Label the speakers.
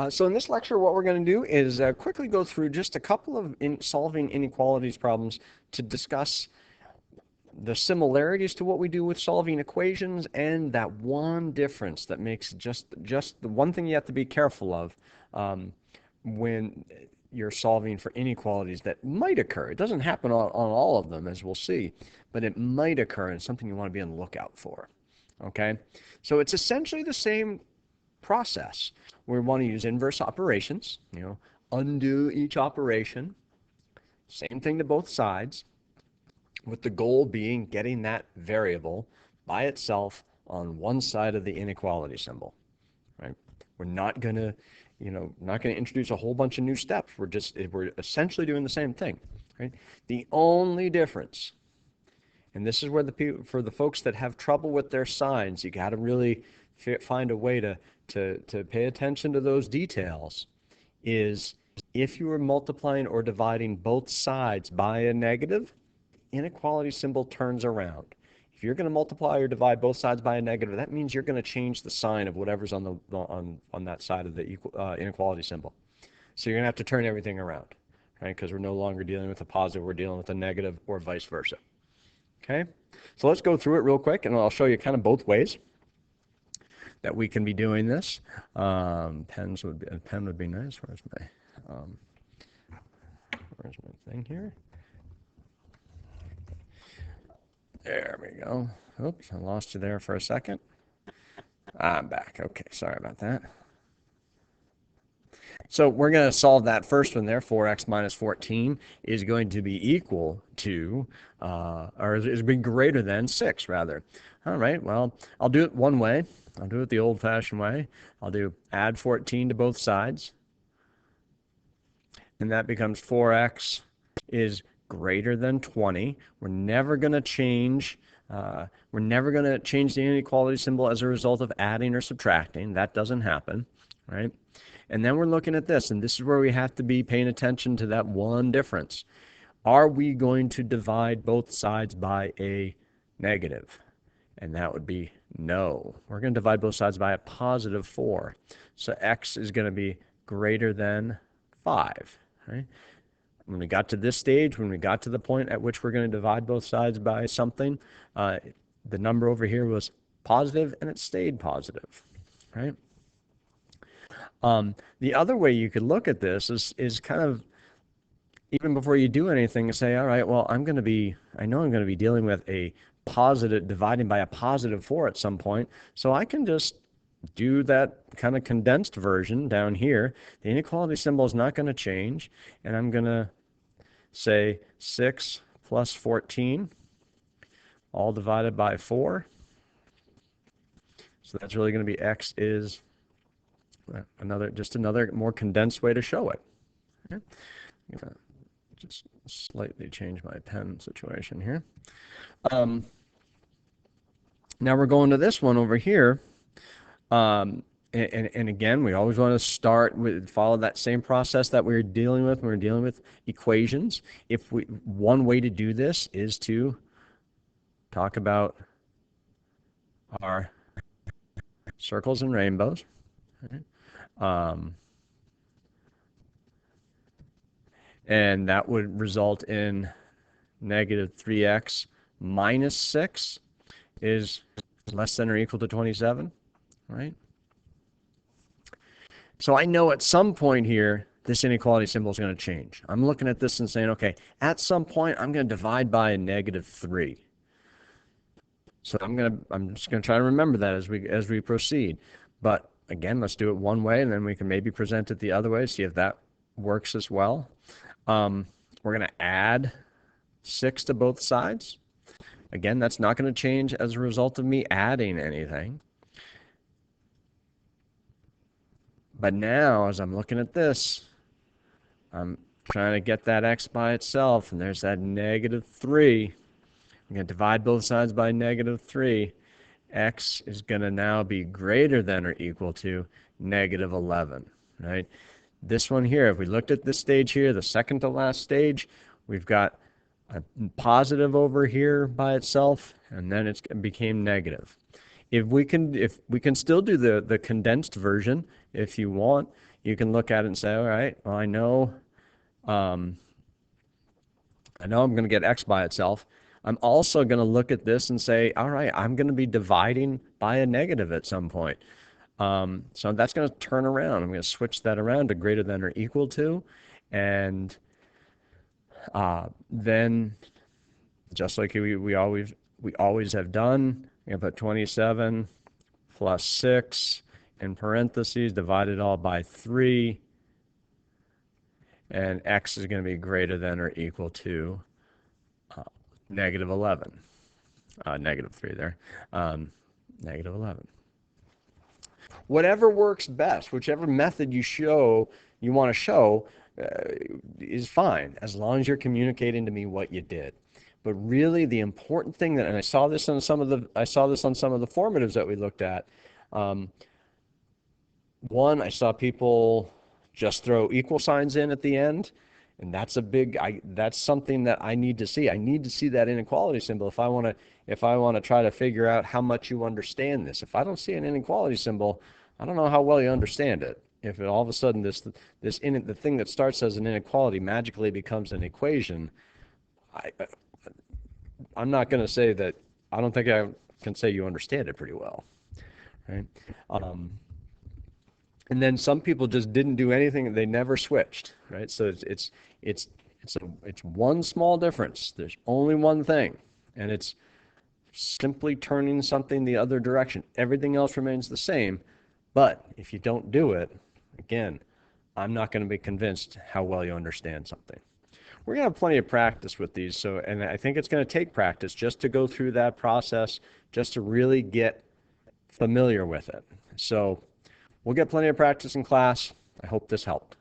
Speaker 1: So in this lecture, what we're going to do is quickly go through just a couple of solving inequalities problems to discuss the similarities to what we do with solving equations and that one difference that makes just the one thing you have to be careful of when you're solving for inequalities that might occur. It doesn't happen on all of them, as we'll see, but it might occur, and it's something you want to be on the lookout for. Okay, so it's essentially the same process. We want to use inverse operations, undo each operation, same thing to both sides, with the goal being getting that variable by itself on one side of the inequality symbol, right? We're not going to, not going to introduce a whole bunch of new steps. We're essentially doing the same thing, right? The only difference, and this is where for the folks that have trouble with their signs, you got to really find a way to pay attention to those details, is if you are multiplying or dividing both sides by a negative, inequality symbol turns around. If you're going to multiply or divide both sides by a negative, that means you're going to change the sign of whatever's on that side of the inequality symbol. So you're going to have to turn everything around, right? Because we're no longer dealing with a positive, we're dealing with a negative, or vice versa. Okay? So let's go through it real quick, and I'll show you kind of both ways that we can be doing this. A pen would be nice. Where's my thing here? There we go. Oops, I lost you there for a second. I'm back. Okay, sorry about that. So we're going to solve that first one there. 4x minus 14 is going to be equal to, or is be greater than 6, rather. All right, well, I'll do it one way. I'll do it the old-fashioned way. I'll do add 14 to both sides. And that becomes 4x is greater than 20. We're never going to change the inequality symbol as a result of adding or subtracting. That doesn't happen, right? And then we're looking at this, and this is where we have to be paying attention to that one difference. Are we going to divide both sides by a negative? And that would be no. We're going to divide both sides by a positive 4. So x is going to be greater than 5, right? When we got to this stage, when we got to the point at which we're going to divide both sides by something, the number over here was positive, and it stayed positive, right? The other way you could look at this is kind of, even before you do anything, say, all right, well, I know I'm going to be dealing with a positive, dividing by a positive 4 at some point, so I can just do that kind of condensed version down here. The inequality symbol is not going to change, and I'm going to say 6 plus 14, all divided by 4. So that's really going to be x is another more condensed way to show it. Okay. I'm going to just slightly change my pen situation here. Now we're going to this one over here. And again, we always want to follow that same process that we were dealing with when we were dealing with equations. One way to do this is to talk about our circles and rainbows. And that would result in negative 3x minus 6 is less than or equal to 27, right? So I know at some point here, this inequality symbol is going to change. I'm looking at this and saying, okay, at some point, I'm going to divide by a negative 3. So I'm just going to try to remember that as we proceed. But again, let's do it one way, and then we can maybe present it the other way, see if that works as well. We're going to add 6 to both sides. Again, that's not going to change as a result of me adding anything. But now, as I'm looking at this, I'm trying to get that x by itself, and there's that negative 3. I'm going to divide both sides by negative 3. X is going to now be greater than or equal to negative 11, right? This one here, if we looked at this stage here, the second to last stage, we've got a positive over here by itself, and then it became negative. If we can still do the condensed version, if you want, You can look at it and say, all right, well, um, I know I'm going to get x by itself. I'm also going to look at this and say, all right, I'm going to be dividing by a negative at some point. So that's going to turn around. I'm going to switch that around to greater than or equal to. And then, just like we always have done, we put 27 plus 6 in parentheses, divide it all by 3, and x is going to be greater than or equal to negative 11. Negative 3 there. Negative 11. Whatever works best, whichever method you want to show, is fine, as long as you're communicating to me what you did. But really, the important thing and I saw this on some of the formatives that we looked at. One, I saw people just throw equal signs in at the end, and that's something that I need to see. I need to see that inequality symbol if I want to try to figure out how much you understand this. If I don't see an inequality symbol, I don't know how well you understand it. If it, all of a sudden the thing that starts as an inequality magically becomes an equation, I'm not going to say that. I don't think I can say you understand it pretty well, right? And then some people just didn't do anything. They never switched, right? So it's one small difference. There's only one thing, and it's simply turning something the other direction. Everything else remains the same, but if you don't do it, again, I'm not going to be convinced how well you understand something. We're going to have plenty of practice with these, and I think it's going to take practice just to go through that process, just to really get familiar with it. So we'll get plenty of practice in class. I hope this helped.